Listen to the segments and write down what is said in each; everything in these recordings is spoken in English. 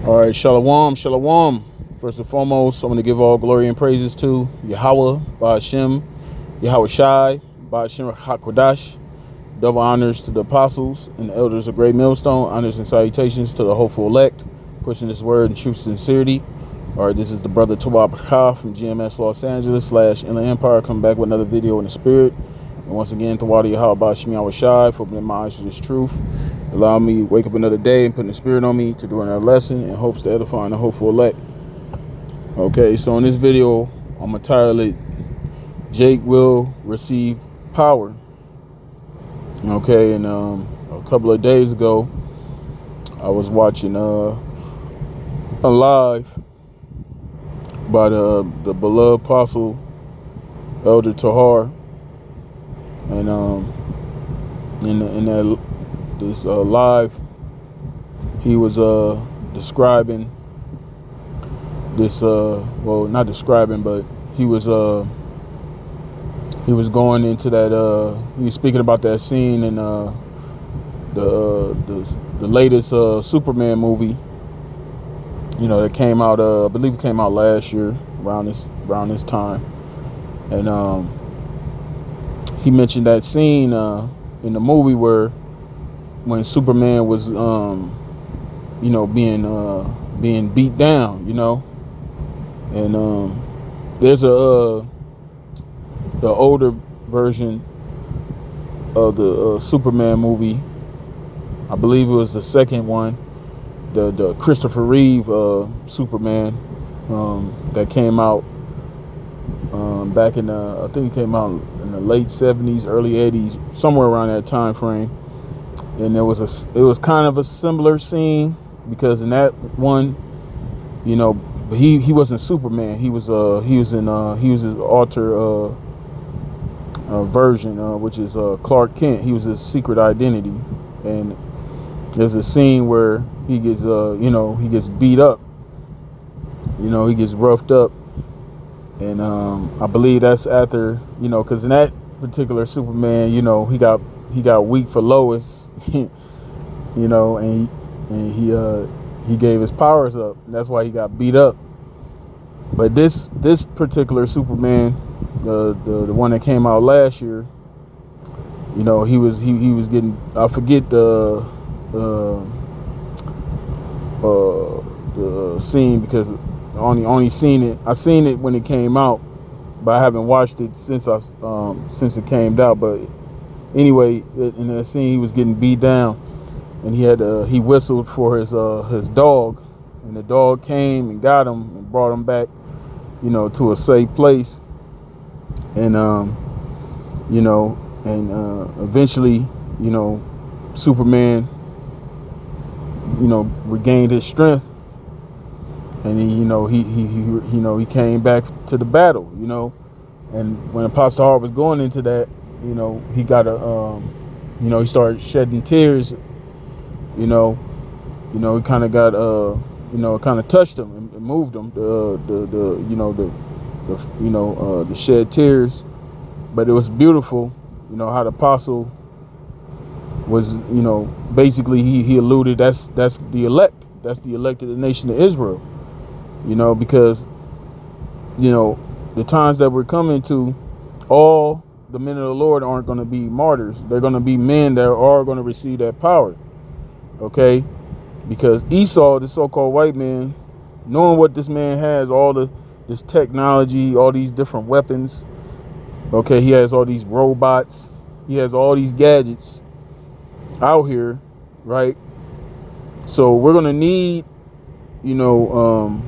All right, shalom, shalom. First and foremost, I'm going to give all glory and praises to Yahweh, Ba'ashem, Yahweh Shai, Ba'ashem HaKodash. Double honors to the apostles and the elders of Great Millstone. Honors and salutations to the hopeful elect, pushing this word in true sincerity. All right, this is the brother Tawab Kha from GMS Los Angeles / Inland Empire, coming back with another video in the spirit. And once again, Tawadi Yahweh Ba'ashem Yahweh Shai for opening my eyes to this truth. Allow me to wake up another day and putting the spirit on me to do another lesson in hopes to edify the hopeful elect. Okay, so in this video, I'm going to title it, Jake Will Receive Power. Okay, and a couple of days ago, I was watching a live by the beloved apostle, Elder Tahar. And in that this live, he was describing this well, not describing, but he was going into that he was speaking about that scene in the latest Superman movie, you know, that came out I believe it came out last year around this time. And he mentioned that scene in the movie when Superman was, you know, being beat down, you know, and there's the older version of the Superman movie. I believe it was the second one, the Christopher Reeve Superman that came out back in I think it came out in the late 70s, early 80s, somewhere around that time frame. And it was kind of a similar scene, because in that one, you know, he wasn't Superman. He was his alter version, which is Clark Kent. He was his secret identity. And there's a scene where he gets you know, he gets beat up. You know, he gets roughed up. And I believe that's after, you know, because in that particular Superman, you know, he got weak for Lois, you know, and he gave his powers up. That's why he got beat up. But this particular Superman, the one that came out last year, you know, he was getting, I forget the scene, because only seen it. I seen it when it came out, but I haven't watched it since it came out. But anyway, in that scene, he was getting beat down, and he whistled for his dog, and the dog came and got him and brought him back, you know, to a safe place. And you know, and eventually, you know, Superman, you know, regained his strength. And he came back to the battle, you know. And when Apostle Hart was going into that, you know, he got you know, he started shedding tears. You know, he kind of got you know, it kind of touched him and moved him. The shed tears, but it was beautiful. You know how the apostle was, you know, basically he alluded that's the elect. That's the elect of the nation of Israel. You know, because, you know, the times that we're coming to, all the men of the Lord aren't going to be martyrs. They're going to be men that are going to receive that power. Okay? Because Esau, the so-called white man, knowing what this man has, this technology, all these different weapons. Okay, he has all these robots. He has all these gadgets out here, right? So we're going to need, you know,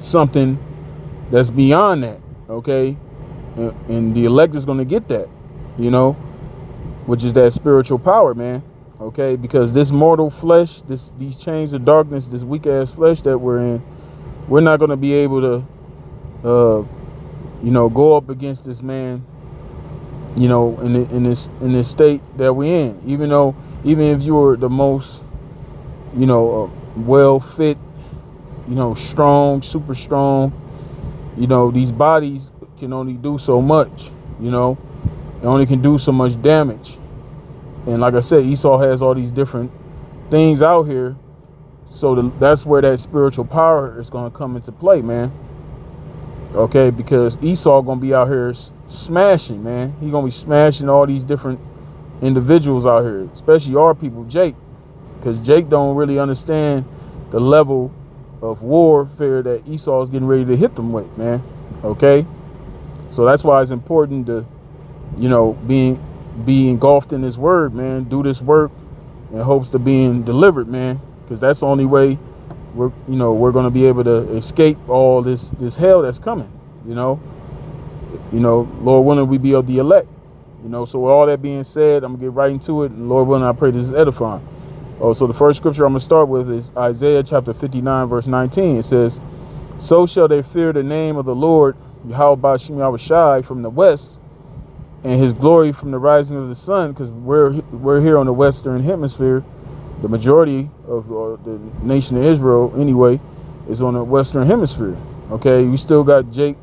something that's beyond that, okay? And the elect is going to get that, you know, which is that spiritual power, man, okay? Because this mortal flesh, these chains of darkness, this weak-ass flesh that we're in, we're not going to be able to, you know, go up against this man, you know, in this state that we're in. Even if you were the most, you know, well fit, you know, strong, super strong, you know, these bodies can only do so much, you know, it only can do so much damage. And like I said, Esau has all these different things out here So that's where that spiritual power is going to come into play, man. Okay, because Esau going to be out here smashing, man. He going to be smashing all these different individuals out here, especially our people, Jake, because Jake don't really understand the level of warfare that Esau is getting ready to hit them with, man. Okay, so that's why it's important to, you know, be engulfed in this word, man. Do this work in hopes of being delivered, man, because that's the only way we're going to be able to escape all this hell that's coming. You know, Lord willing, we be of the elect. You know, so with all that being said, I'm gonna get right into it, and Lord willing, I pray this is edifying. Oh, so the first scripture I'm gonna start with is Isaiah chapter 59, verse 19. It says, "So shall they fear the name of the Lord, Yahweh Shem Shai, from the west, and his glory from the rising of the sun," because we're here on the Western Hemisphere. The majority of the nation of Israel, anyway, is on the Western Hemisphere. Okay, we still got Jake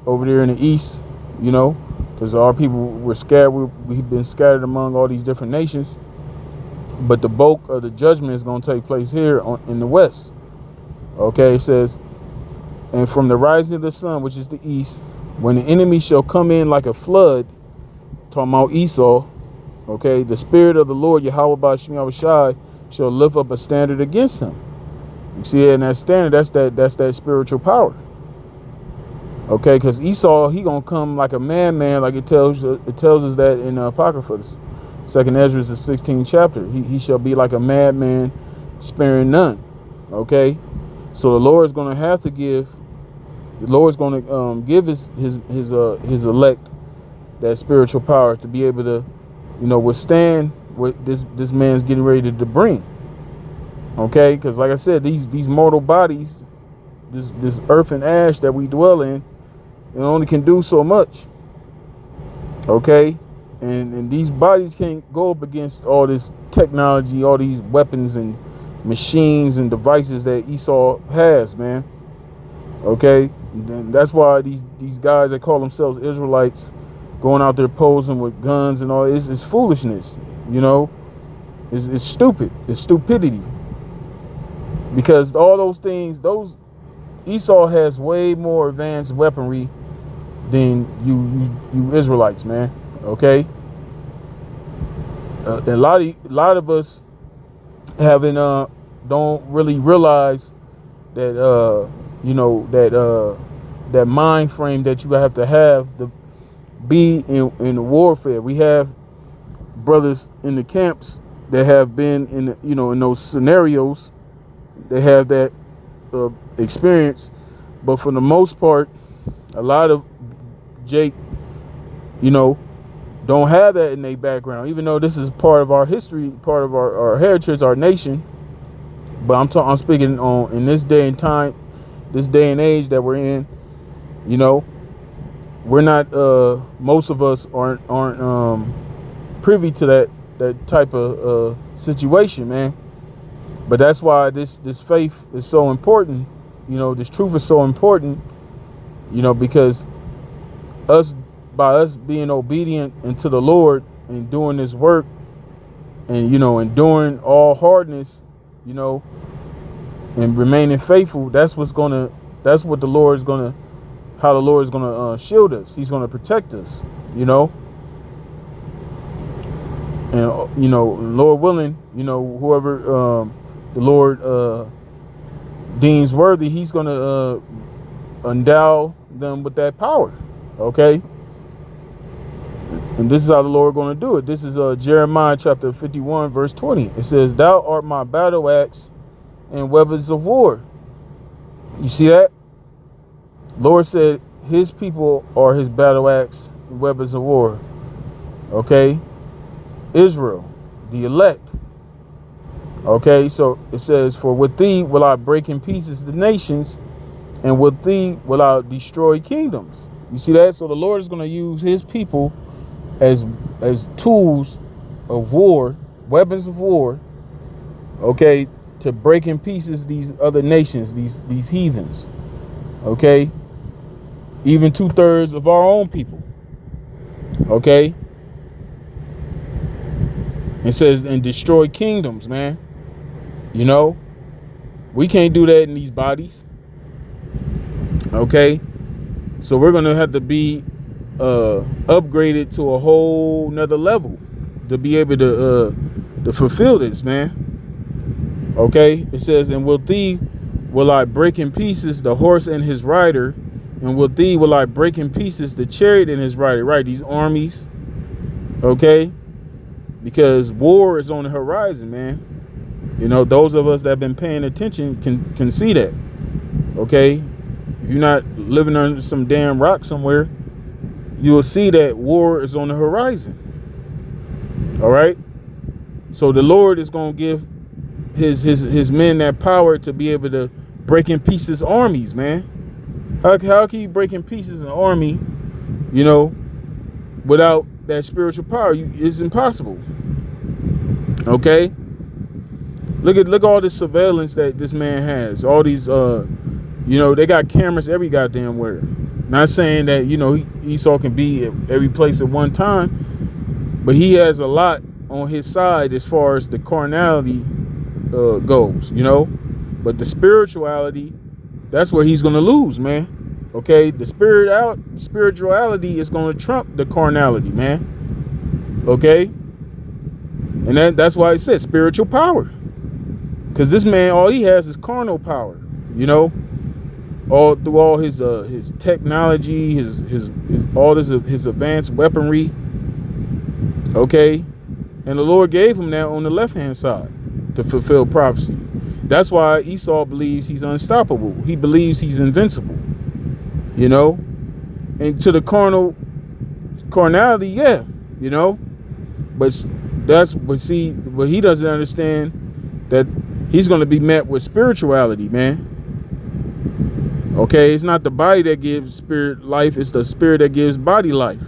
over there in the east, you know, because our people were scattered. We've been scattered among all these different nations. But the bulk of the judgment is going to take place here in the west. Okay, it says, "And from the rising of the sun, which is the east, when the enemy shall come in like a flood," talking about Esau, okay, "the spirit of the Lord, Yahweh Shem Shai, shall lift up a standard against him." You see it in that standard, that's that spiritual power. Okay, because Esau, he gonna come like a madman, like it tells us that in the Apocrypha, 2nd Ezra, the 16th chapter. He shall be like a madman, sparing none. Okay, so the Lord's gonna have to give. The Lord's gonna give his elect that spiritual power to be able to, you know, withstand what this man's getting ready to bring. Okay, because like I said, these mortal bodies, this earth and ash that we dwell in, it only can do so much. Okay, and these bodies can't go up against all this technology, all these weapons and machines and devices that Esau has, man. Okay, and that's why these guys that call themselves Israelites going out there posing with guns and all, it's foolishness. You know, it's stupid. It's stupidity. Because all those things, Esau has way more advanced weaponry than you Israelites, man. Okay, a lot of us haven't don't really realize that you know, that mind frame that you have to be in warfare. We have brothers in the camps that have been in, you know, in those scenarios. They have that experience, but for the most part, a lot of Jake, you know, don't have that in their background, even though this is part of our history, part of our heritage, our nation. But I'm speaking on in this day and time, this day and age that we're in. You know, we're not most of us aren't privy to that type of situation, man. But that's why this faith is so important. You know, this truth is so important. You know, because by us being obedient unto the Lord and doing this work, and, you know, enduring all hardness, you know, and remaining faithful, that's what the Lord is gonna, how the Lord is gonna shield us. He's gonna protect us, you know. And, you know, Lord willing, you know, whoever the Lord deems worthy, he's going to endow them with that power. Okay, and this is how the Lord going to do it. This is Jeremiah chapter 51, verse 20. It says, "Thou art my battle axe and weapons of war." You see that? Lord said his people are his battle axe and weapons of war. Okay, Israel, the elect. Okay, so it says, "For with thee will I break in pieces the nations, and with thee will I destroy kingdoms." You see that? So the Lord is going to use his people as tools of war, weapons of war, okay, to break in pieces these other nations, these heathens. Okay, even 2/3 of our own people. Okay, it says, "and destroy kingdoms," man. You know, We can't do that in these bodies. Okay, so we're gonna have to be upgraded to a whole nother level to be able to fulfill this, man. Okay, it says, and with thee will I break in pieces the horse and his rider, and with thee will I break in pieces the chariot and his rider. Right, these armies. Okay, because war is on the horizon, man. You know, those of us that have been paying attention can see that. Okay, if you're not living under some damn rock somewhere, you will see that war is on the horizon. All right, so the Lord is going to give his men that power to be able to break in pieces armies, man. How can you break in pieces an army, you know, without that spiritual power? It's impossible. Okay, look all this surveillance that this man has. All these, you know, they got cameras every goddamn where. Not saying that, you know, Esau can be at every place at one time, but he has a lot on his side as far as the carnality goes, you know. But the spirituality, that's where he's gonna lose, man. Okay, the spirituality is gonna trump the carnality, man. Okay, and that's why it says spiritual power, because this man, all he has is carnal power, you know. All through all his technology, his advanced weaponry. Okay, and the Lord gave him that on the left hand side to fulfill prophecy. That's why Esau believes he's unstoppable. He believes he's invincible. You know, and to the carnality, yeah, you know, but he doesn't understand that he's going to be met with spirituality, man. Okay, it's not the body that gives spirit life, it's the spirit that gives body life.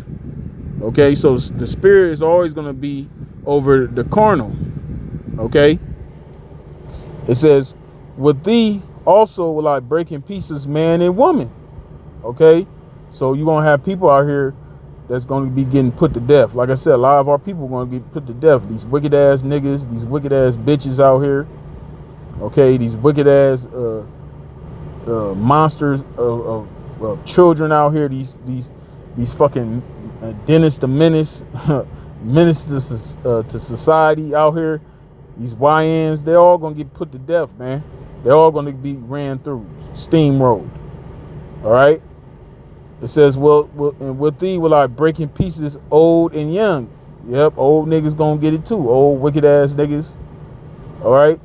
Okay, so the spirit is always going to be over the carnal. Okay, it says, with thee also will I break in pieces man and woman. Okay, so you're going to have people out here that's going to be getting put to death. Like I said, a lot of our people are going to get put to death. These wicked ass niggas, these wicked ass bitches out here. Okay, these wicked ass monsters of children out here. These fucking Dennis the Menace, menace to society out here. These YNs, they're all gonna get put to death, man. They're all gonna be ran through, steamrolled. All right. It says, and with thee will I break in pieces old and young. Yep, old niggas gonna get it too. Old wicked ass niggas. All right.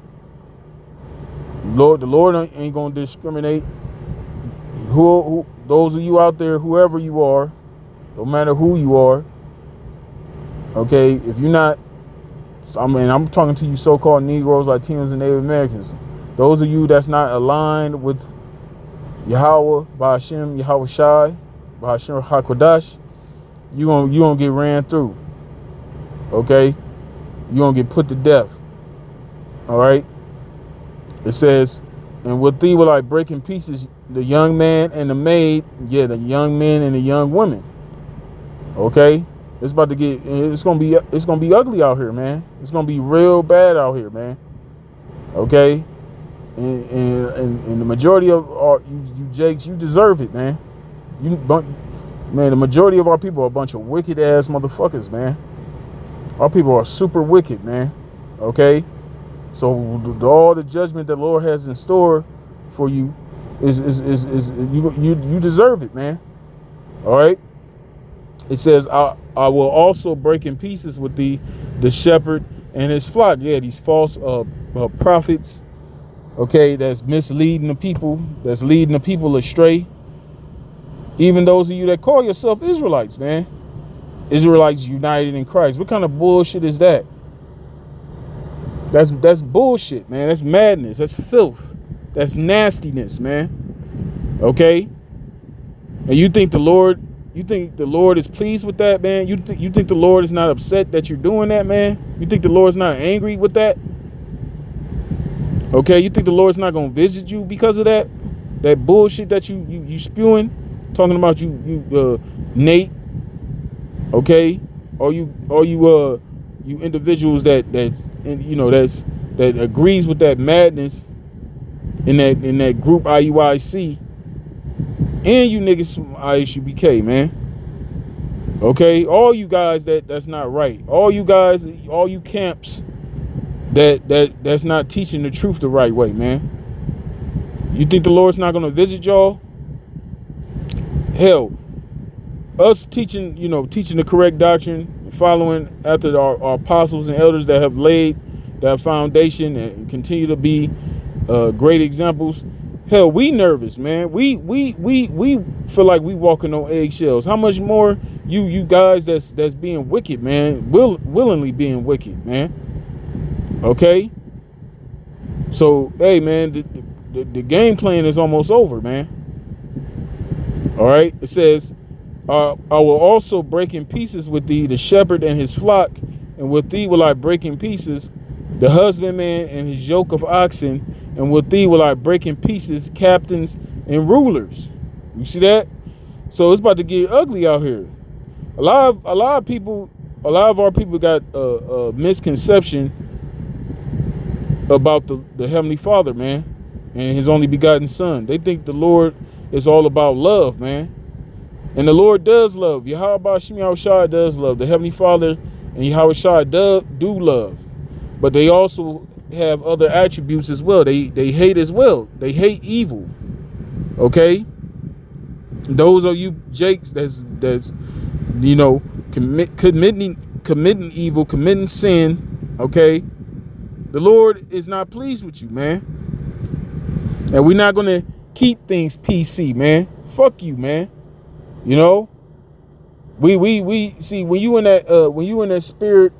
The Lord ain't gonna discriminate. Who those of you out there, whoever you are, no matter who you are. Okay, if you're not, I'm talking to you so-called Negroes, Latinos, and Native Americans. Those of you that's not aligned with Yahweh, Ba'ashem, Yahweh Shai, Ba'ashem HaKodash, you gonna get ran through. Okay, you gonna get put to death. All right. It says, and with thee will I break in pieces the young man and the maid. Yeah, the young men and the young women. Okay, it's about to get. It's gonna be ugly out here, man. It's gonna be real bad out here, man. Okay, and the majority of you Jakes, you deserve it, man. Man, the majority of our people are a bunch of wicked ass motherfuckers, man. Our people are super wicked, man. Okay. So all the judgment that the Lord has in store for you is you deserve it, man. All right. It says, I will also break in pieces with thee the shepherd and his flock. Yeah, these false prophets. Okay, that's misleading the people, that's leading the people astray. Even those of you that call yourself Israelites, man. Israelites united in Christ. What kind of bullshit is that? That's bullshit, man. That's madness. That's filth. That's nastiness, man. Okay? And you think the Lord is pleased with that, man? You think the Lord is not upset that you're doing that, man? You think the Lord's not angry with that? Okay, you think the Lord's not gonna visit you because of that? That bullshit that you spewing, talking about you Nate. Okay? Or you individuals that agrees with that madness in that group IUIC, and you niggas from ISUBK, man. Okay, all you guys that's not right. All you guys, all you camps that's not teaching the truth the right way, man. You think the Lord's not gonna visit y'all? Hell, us teaching the correct doctrine, following after our apostles and elders that have laid that foundation and continue to be great examples. Hell, we nervous, man. We feel like we walking on eggshells. How much more you guys that's being wicked, man, willingly being wicked, man. Okay. So hey, man, the game plan is almost over, man. All right. It says, I will also break in pieces with thee the shepherd and his flock, and with thee will I break in pieces the husbandman and his yoke of oxen, and with thee will I break in pieces captains and rulers. You see that? So it's about to get ugly out here. A lot of our people got a misconception about the Heavenly Father, man, and his only begotten Son. They think the Lord is all about love, man. And the Lord does love. Yahweh Shem Yahushua does love. The Heavenly Father and Yahushua do love. But they also have other attributes as well. They hate as well. They hate evil. Okay? Those are you jakes that's committing evil, committing sin. Okay? The Lord is not pleased with you, man. And we're not gonna keep things PC, man. Fuck you, man. You know, we see when you in that spirit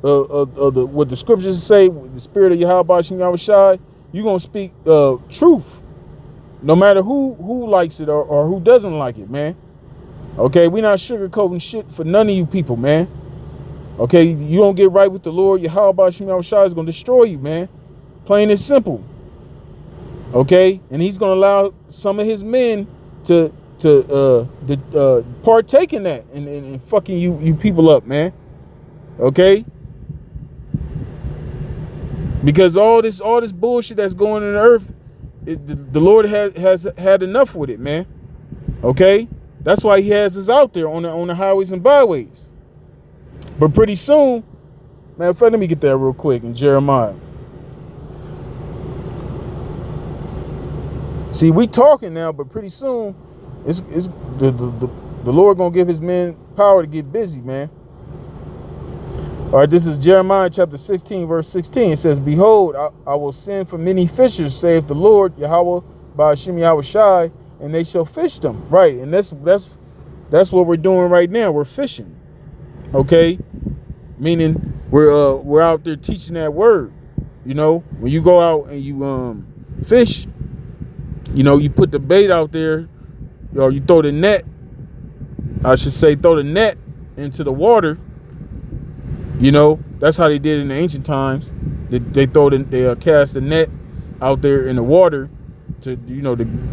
of the what the scriptures say, the spirit of Yahweh Shem Yahushua, you gonna speak truth, no matter who likes it or who doesn't like it, man. Okay, we not sugarcoating shit for none of you people, man. Okay, you don't get right with the Lord, Yahweh Shem Yahushua is gonna destroy you, man. Plain and simple. Okay, and he's gonna allow some of his men to partake in that and fucking you people up, man. Okay, because all this bullshit that's going on the earth, the Lord has had enough with it, man. Okay, that's why he has us out there on the highways and byways. But pretty soon, man, let me get that real quick in Jeremiah. See, we talking now, but pretty soon, it's the Lord gonna give his men power to get busy, man. All right, this is Jeremiah chapter 16, verse 16. It says, "Behold, I will send for many fishers, saith the Lord, Yahweh by Shem Yahushai, and they shall fish them." Right, and that's what we're doing right now. We're fishing. Okay, meaning we're out there teaching that word. You know, when you go out and you fish, you know, you put the bait out there, or you throw the net. I should say, throw the net into the water. You know, that's how they did in the ancient times. They cast the net out there in the water to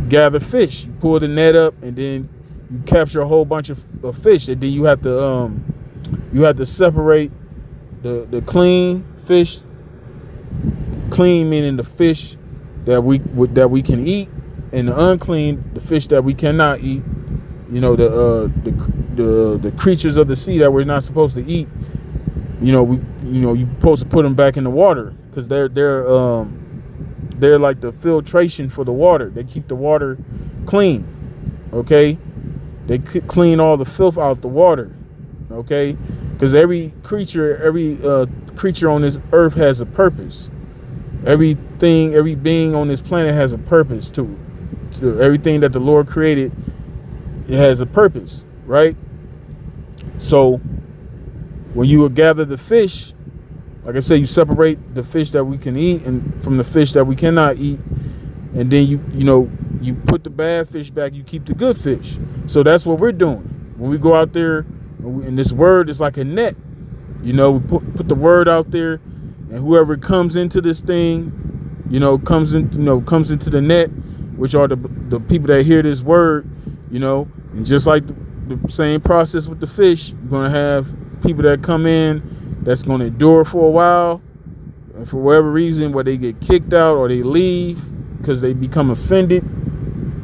gather fish. You pull the net up, and then you capture a whole bunch of fish. And then you have to separate the clean fish. Clean meaning the fish that we can eat, and the unclean, the fish that we cannot eat. You know, the creatures of the sea that we're not supposed to eat. You're supposed to put them back in the water, because they're like the filtration for the water. They keep the water clean. Okay, they clean all the filth out the water. Okay, because every creature on this earth has a purpose. Every being on this planet has a purpose to everything that the Lord created. It has a purpose, right? So when you gather the fish, like I said, you separate the fish that we can eat and from the fish that we cannot eat, and then you put the bad fish back. You keep the good fish. So that's what we're doing when we go out there. And this word is like a net. We put the word out there, and whoever comes into this thing, comes into the net, which are the people that hear this word, and just like the same process with the fish, you're gonna have people that come in that's gonna endure for a while, and for whatever reason, whether they get kicked out or they leave, because they become offended.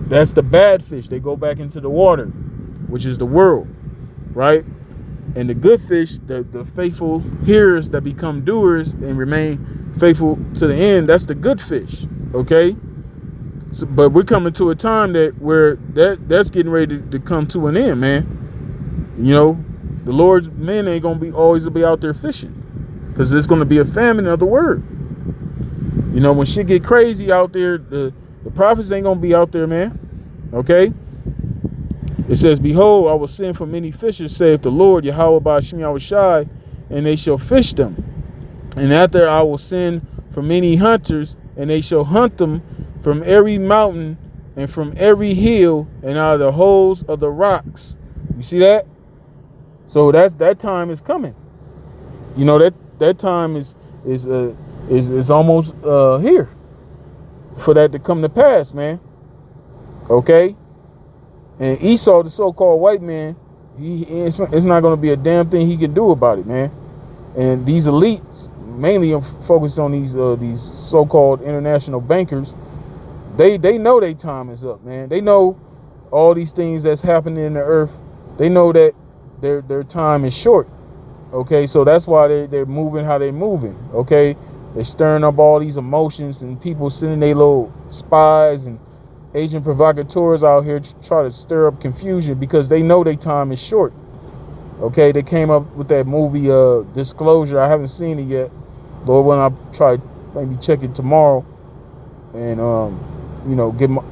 That's the bad fish. They go back into the water, which is the world, right? And the good fish, the faithful hearers that become doers and remain faithful to the end, that's the good fish, okay? So, but we're coming to a time where that's getting ready to come to an end, man. You know, the Lord's men ain't gonna always be out there fishing, because there's gonna be a famine of the word. You know, when shit get crazy out there, the prophets ain't gonna be out there, man. Okay? It says, behold, I will send for many fishers, saith the Lord, Yahweh Ba'ashem Yahushai, and they shall fish them. And after I will send for many hunters, and they shall hunt them from every mountain and from every hill and out of the holes of the rocks. You see that? So that time is coming. You know, that time is almost here for that to come to pass, man. Okay? And Esau, the so-called white man, it's not going to be a damn thing he can do about it, man. And these elites, mainly focused on these so-called international bankers, they know their time is up, man. They know all these things that's happening in the earth. They know that their time is short. Okay, so that's why they're moving how they're moving. Okay, they're stirring up all these emotions, and people sending their little spies and agent provocateurs out here to try to stir up confusion, because they know their time is short. Okay, they came up with that movie Disclosure. I haven't seen it yet. Lord, when I try maybe check it tomorrow, and you know, get my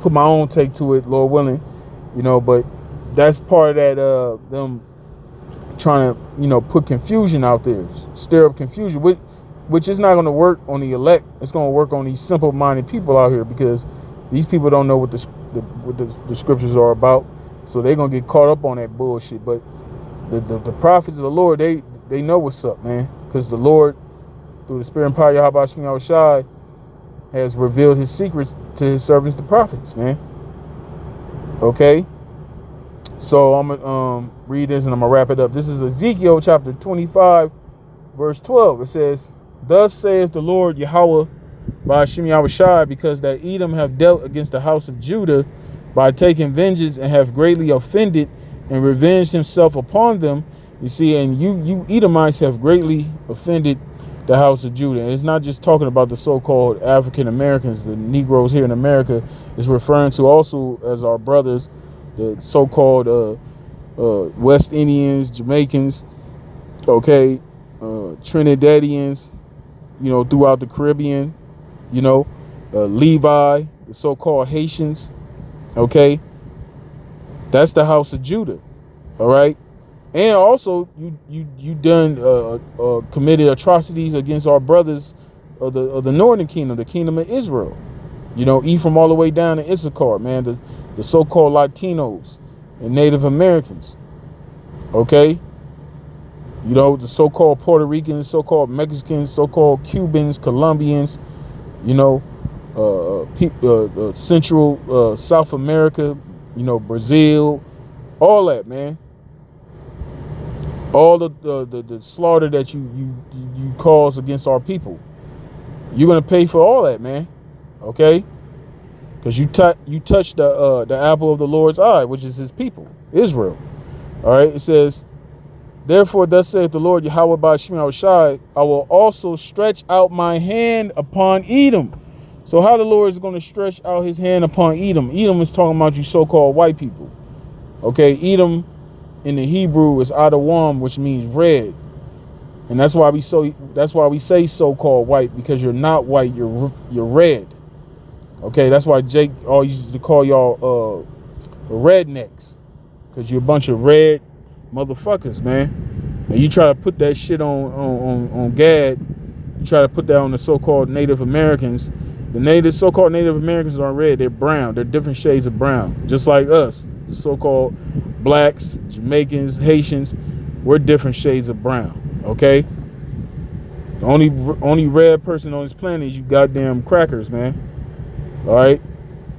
put my own take to it, Lord willing. You know, but that's part of that them trying to, you know, put confusion out there, stir up confusion, which is not going to work on the elect. It's going to work on these simple-minded people out here, because these people don't know what the scriptures are about, so they're going to get caught up on that bullshit. But the prophets of the Lord, they know what's up, man, because the Lord, through the Spirit and power of Yahweh Shemi Yahushai, has revealed his secrets to his servants, the prophets, man. Okay? So I'm going to read this and I'm going to wrap it up. This is Ezekiel chapter 25, verse 12. It says, thus saith the Lord Yahweh Ba'ashem Yahushai, because that Edom have dealt against the house of Judah by taking vengeance, and have greatly offended and revenged himself upon them. You see, and you Edomites have greatly offended the house of Judah. And it's not just talking about the so-called African Americans, the Negroes here in America. It's referring to also as our brothers, the so-called West Indians, Jamaicans, okay, Trinidadians, you know, throughout the Caribbean, you know, Levi, the so-called Haitians, okay. That's the house of Judah, all right. And also, you done committed atrocities against our brothers of the northern kingdom, the kingdom of Israel. You know, Ephraim all the way down to Issachar, man, the so-called Latinos and Native Americans. Okay? You know, the so-called Puerto Ricans, so-called Mexicans, so-called Cubans, Colombians, you know, Central South America, you know, Brazil, all that, man. All the slaughter that you cause against our people, you're gonna pay for all that, man. Okay, because you touched the apple of the Lord's eye, which is his people, Israel. All right, it says, therefore thus saith the Lord Yahweh Ba'ashem Yahushai, I will also stretch out my hand upon Edom. So how the Lord is going to stretch out his hand upon Edom? Edom is talking about you so-called white people. Okay, Edom in the Hebrew is Adawam, which means red, and that's why we say so-called white, because you're not white, you're red. Okay, that's why Jake always used to call y'all rednecks, because you're a bunch of red motherfuckers, man. And you try to put that shit on Gad, you try to put that on the so-called Native Americans. The so-called Native Americans aren't red, they're brown. They're different shades of brown, just like us, the so-called blacks, Jamaicans, Haitians. We're different shades of brown, okay? The only red person on this planet is you goddamn crackers, man. All right?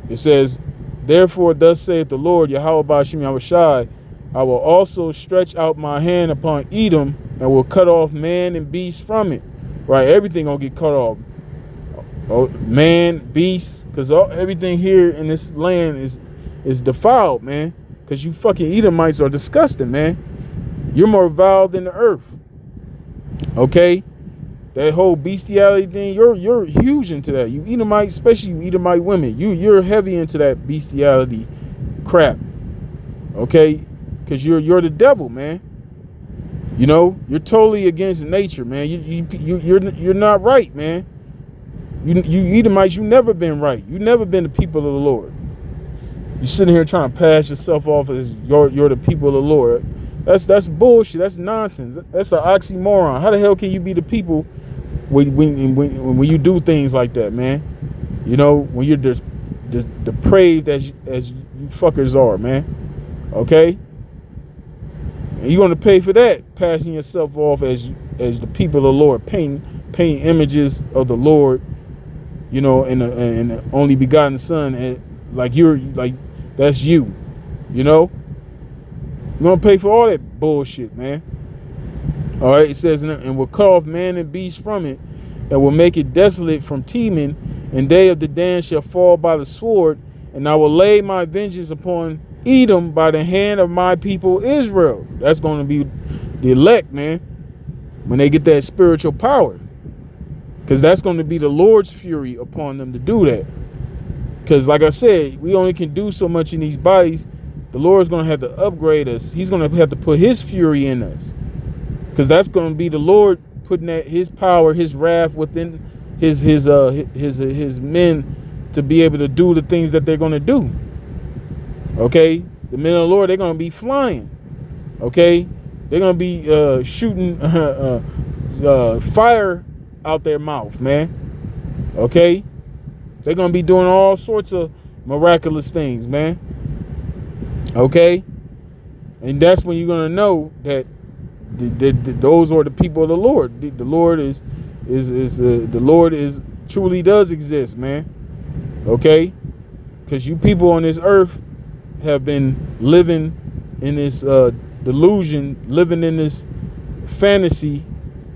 It says, therefore thus saith the Lord Yahweh Ba'ashem Yahushai, I will also stretch out my hand upon Edom, and will cut off man and beast from it. right? Everything gonna get cut off. Oh, man, beast, because everything here in this land is defiled, man. Because you fucking Edomites are disgusting, man. You're more vile than the earth. Okay? That whole bestiality thing, you're huge into that. You Edomite, especially you Edomite women, you're heavy into that bestiality crap. Okay? Because you're the devil, man. You know, you're totally against nature, man. You're not right, man. You Edomites, you never been right. You never been the people of the Lord. You sitting here trying to pass yourself off as you're the people of the Lord. That's bullshit. That's nonsense. That's an oxymoron. How the hell can you be the people when you do things like that, man? You know, when you're depraved as you fuckers are, man. Okay? And you're gonna pay for that, passing yourself off as the people of the Lord, painting images of the Lord, you know, and the only begotten Son, and like that's you, you know. You're gonna pay for all that bullshit, man. All right, it says, and will cut off man and beast from it, and will make it desolate from teeming, and they of the Dan shall fall by the sword, and I will lay my vengeance upon Edom by the hand of my people Israel. That's going to be the elect, man, when they get that spiritual power, because that's going to be the Lord's fury upon them to do that. Because like I said, we only can do so much in these bodies. The Lord's going to have to upgrade us. He's going to have to put his fury in us, because that's going to be the Lord putting that his power, his wrath within his men to be able to do the things that they're going to do. Okay, the men of the Lord, they're going to be flying. Okay, they're going to be shooting fire out their mouth, man. Okay, they're going to be doing all sorts of miraculous things, man. Okay, and that's when you're going to know that those are the people of the Lord. The Lord the Lord truly does exist, man. Okay, because you people on this earth have been living in this delusion, living in this fantasy,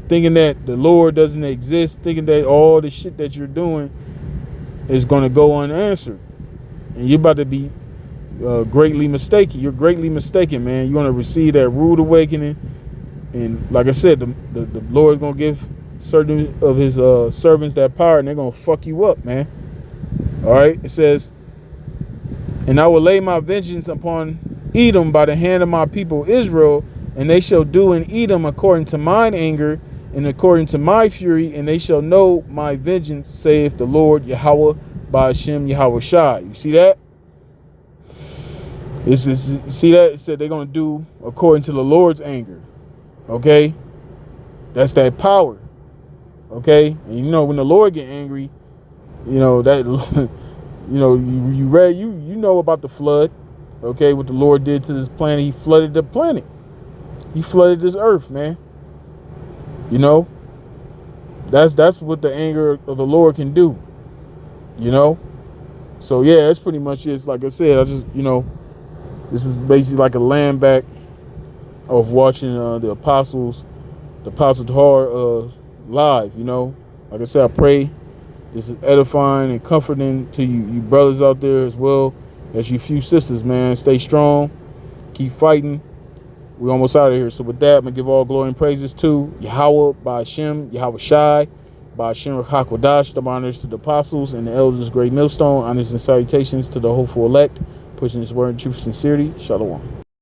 thinking that the Lord doesn't exist, thinking that all the shit that you're doing is going to go unanswered, and you're about to be greatly mistaken. You're greatly mistaken, man. You're going to receive that rude awakening, and like I said, the Lord's going to give certain of his servants that power, and they're going to fuck you up, man. All right, it says, and I will lay my vengeance upon Edom by the hand of my people Israel, and they shall do in Edom according to mine anger and according to my fury, and they shall know my vengeance, saith the Lord Yahweh by Hashem Yahweh Shai. You see that? See that? It said they're going to do according to the Lord's anger. Okay? That's that power. Okay? And you know, when the Lord get angry, you know, that, you know, you know about the flood. Okay? What the Lord did to this planet. He flooded the planet. He flooded this earth, man. You know? That's what the anger of the Lord can do. You know? So, yeah, that's pretty much it. Like I said, I just, you know, this was basically like a land back of watching the Apostle Tahar live, you know. Like I said, I pray this is edifying and comforting to you brothers out there, as well as you few sisters, man. Stay strong. Keep fighting. We're almost out of here. So with that, I'm going to give all glory and praises to Yahweh by Hashem, Yahweh Shai, by Hashem Hakwadash, the honors to the apostles and the elders, great millstone, honors and salutations to the hopeful elect, pushing this word in truth, sincerity. Shalom.